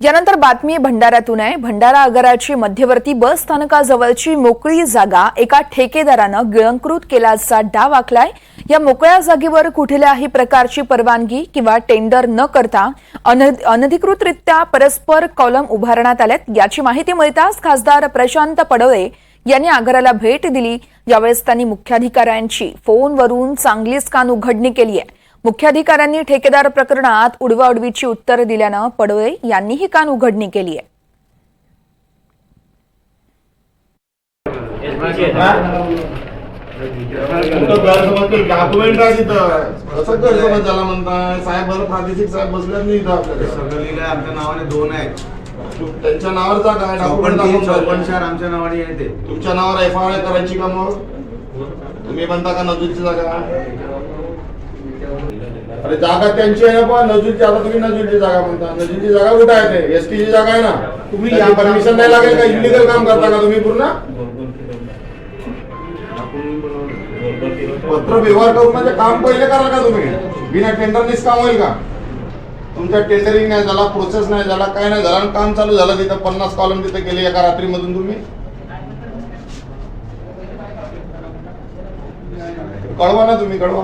यानंतर बातमी भंडाऱ्यातून आहे। भंडारा आगाराची मध्यवर्ती बस स्थानकाजवळची मोकळी जागा एका ठेकेदारानं गिळंकृत केल्याचा डाव आखलाय। या मोकळ्या जागेवर कुठल्याही प्रकारची परवानगी किंवा टेंडर न करता अनधिकृतरित्या परस्पर कॉलम उभारण्यात आलेत। याची माहिती मिळताच खासदार प्रशांत पडवळे यांनी आगाराला भेट दिली। यावेळेस त्यांनी मुख्याधिकाऱ्यांची फोनवरून चांगलीच कान उघडणी केली आहे। मुख्याधिकाऱ्यांनी ठेकेदार प्रकरणात उडवाउडवीची उत्तर दिल्यानं पडवळे यांनीही कान उघडणी केली आहे। डॉक्युमेंट आहे तिथं कसं गैरसमज झाला म्हणताय साहेब? प्रादेशिक साहेब बसल्यात नाही इथं आपल्याकडे सगळं लिहिलंय आमच्या नावाने 2 आहेत। त्यांच्या नावावरचा काय डॉक्युमेंट सरपंच शहर आमच्या नावाने आहे। ते तुमच्या नावावर FIR करायची का? मग तुम्ही म्हणता का नजूरची जागा? अरे जागा त्यांची आहे ना, पण नजूरची आता तुम्ही नजूरची जागा म्हणता। नजूरची जागा कुठे आहे? ते ST ची जागा आहे ना। तुम्ही या परमिशन नाही लागेल का? इलिगल काम करता का तुम्ही? पूर्ण पत्र व्यवहार करून म्हणजे काम पहिले कराल का तुम्ही? बिना टेंडरनीच काम होईल का? तुमच्या टेंडरिंग नाही झाला, प्रोसेस नाही झाला, काय नाही झाला, काम चालू झालं तिथं 50 कॉलम तिथे केले एका रात्रीमधून तुम्ही? कळवा ना, तुम्ही कळवा।